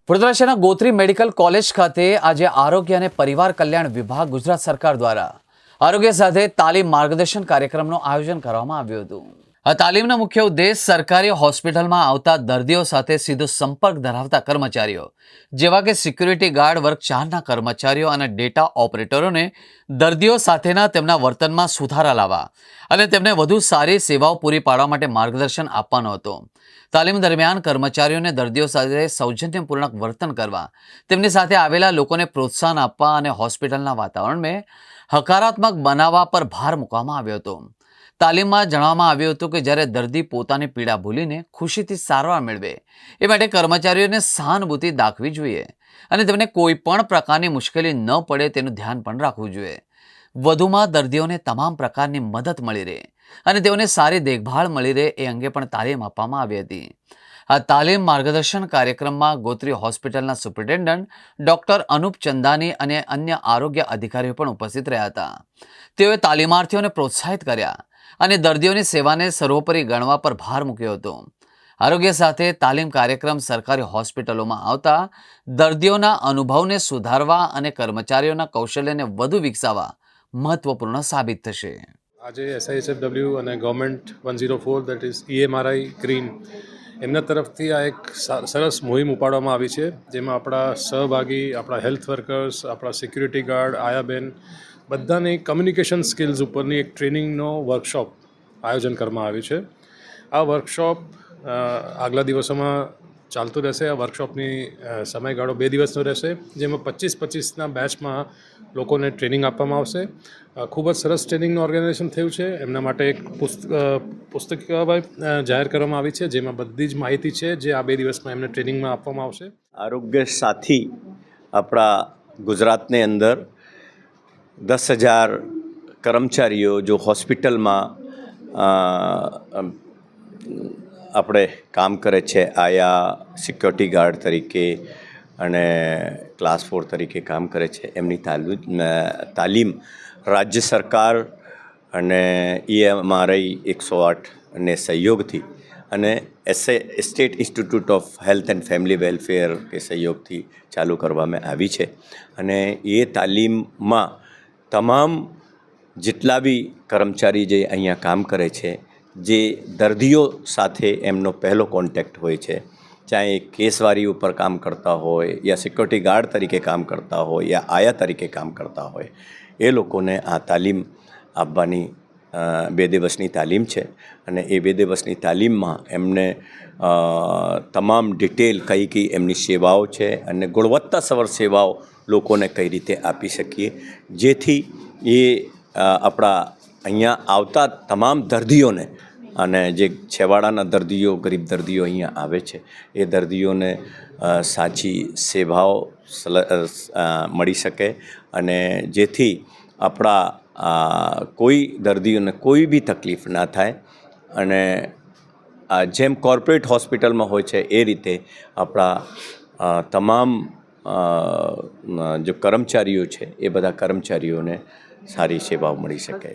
વડોદરા શહેરના Gotri medical college ખાતે આજે આરોગ્ય અને પરિવાર કલ્યાણ વિભાગ ગુજરાત સરકાર દ્વારા આરોગ્ય સાથે તાલીમ માર્ગદર્શન કાર્યક્રમનું આયોજન કરવામાં આવ્યું હતું। આ તાલીમનો મુખ્ય ઉદ્દેશ સરકારી હોસ્પિટલમાં આવતા દર્દીઓ સાથે સીધો સંપર્ક ધરાવતા કર્મચારીઓ જેવા કે સિક્યુરિટી ગાર્ડ, વર્ગ 4ના કર્મચારીઓ અને ડેટા ઓપરેટરોને દર્દીઓ સાથેના તેમના વર્તનમાં સુધારા લાવવા અને તેમને વધુ સારી સેવાઓ પૂરી પાડવા માટે માર્ગદર્શન આપવાનો હતો। તાલીમ દરમિયાન કર્મચારીઓને દર્દીઓ સાથે સૌજન્યપૂર્વક વર્તન કરવા, તેમની સાથે આવેલા લોકોને પ્રોત્સાહન આપવા અને હોસ્પિટલના વાતાવરણને હકારાત્મક બનાવવા પર ભાર મૂકવામાં આવ્યો હતો। તાલીમમાં જણાવવામાં આવ્યું હતું કે જ્યારે દર્દી પોતાની પીડા ભૂલીને ખુશીથી સારવાર મેળવે એ માટે કર્મચારીઓને સહાનુભૂતિ દાખવી જોઈએ અને તેમને કોઈ પણ પ્રકારની મુશ્કેલી ન પડે તેનું ધ્યાન પણ રાખવું જોઈએ। વધુમાં દર્દીઓને તમામ પ્રકારની મદદ મળી રહે અને તેઓને સારી દેખભાળ મળી રહે એ અંગે પણ તાલીમ આપવામાં આવી હતી। આ તાલીમ માર્ગદર્શન કાર્યક્રમમાં ગોત્રી હોસ્પિટલના સુપ્રિન્ટેન્ડન્ટ ડોક્ટર અનુપ ચંદાની અને અન્ય આરોગ્ય અધિકારીઓ પણ ઉપસ્થિત રહ્યા હતા। તેઓએ તાલીમાર્થીઓને પ્રોત્સાહિત કર્યા અને દર્દીઓની સેવાને સર્વોપરી ગણવા પર ભાર મૂક્યો હતો। આરોગ્ય સાથે તાલીમ કાર્યક્રમ સરકારી હોસ્પિટલોમાં આવતા દર્દીઓના અનુભવને સુધારવા અને કર્મચારીઓના કૌશલ્યને વધુ વિકસાવવા મહત્વપૂર્ણ સાબિત થશે। આજે SISFW અને government 104 that is EMRI green એમના તરફથી આ એક સરસ મુહિમ ઉપાડવામાં આવી છે, જેમાં આપણા સહભાગી, આપણા હેલ્થ વર્કર્સ, આપણા સિક્યુરિટી ગાર્ડ, આયાબેન બધાની કમ્યુનિકેશન સ્કિલ્સ ઉપરની એક ટ્રેનિંગનો વર્કશોપ આયોજન કરવામાં આવ્યું છે। આ વર્કશોપ આગલા દિવસોમાં ચાલતું રહેશે। આ વર્કશોપની સમયગાળો 2 દિવસનો રહેશે, જેમાં 25-25ના બેચમાં લોકોને ટ્રેનિંગ આપવામાં આવશે। ખૂબ જ સરસ ટ્રેનિંગનું ઓર્ગેનાઇઝેશન થયું છે। એમના માટે એક પુસ્તક જાહેર કરવામાં આવી છે, જેમાં બધી જ માહિતી છે જે આ 2 દિવસમાં એમને ટ્રેનિંગમાં આપવામાં આવશે। આરોગ્ય સાથી આપણા ગુજરાતની અંદર 10,000 કર્મચારીઓ જો હોસ્પિટલમાં આપણે કામ કરે છે, આયા સિક્યોરિટી ગાર્ડ તરીકે અને ક્લાસ 4 તરીકે કામ કરે છે, એમની તાલીમ રાજ્ય સરકાર અને EMRI 108 ને સહયોગથી અને state institute of health and family welfare કે સહયોગથી ચાલુ કરવામાં આવી છે। અને એ તાલીમમાં તમામ જેટલા બી કર્મચારી જે અહીંયા કામ કરે છે, જે દર્દીઓ સાથે એમનો પહેલો કોન્ટેક્ટ હોય છે, ચાહે કેસવારી ઉપર કામ કરતા હોય યા સિક્યોરિટી ગાર્ડ તરીકે કામ કરતા હોય યા આયા તરીકે કામ કરતા હોય, એ લોકોને આ તાલીમ આપવાની 2 દિવસની તાલીમ છે। અને એ 2 દિવસની તાલીમમાં એમને તમામ ડિટેલ કઈ એમની સેવાઓ છે અને ગુણવત્તાસભર સેવાઓ લોકોને કઈ રીતે આપી શકીએ, જેથી એ આપણા અહીંયા આવતા તમામ દર્દીઓને અને જે છેવાડાના દર્દીઓ, ગરીબ દર્દીઓ અહીંયા આવે છે, એ દર્દીઓને સાચી સેવાઓ મળી શકે અને જેથી આપણા કોઈ દર્દીઓને કોઈ બી તકલીફ ના થાય। અને જેમ કોર્પોરેટ હોસ્પિટલમાં હોય છે એ રીતે આપણા તમામ જે કર્મચારીઓ છે એ બધા કર્મચારીઓને સારી સેવાઓ મળી શકે।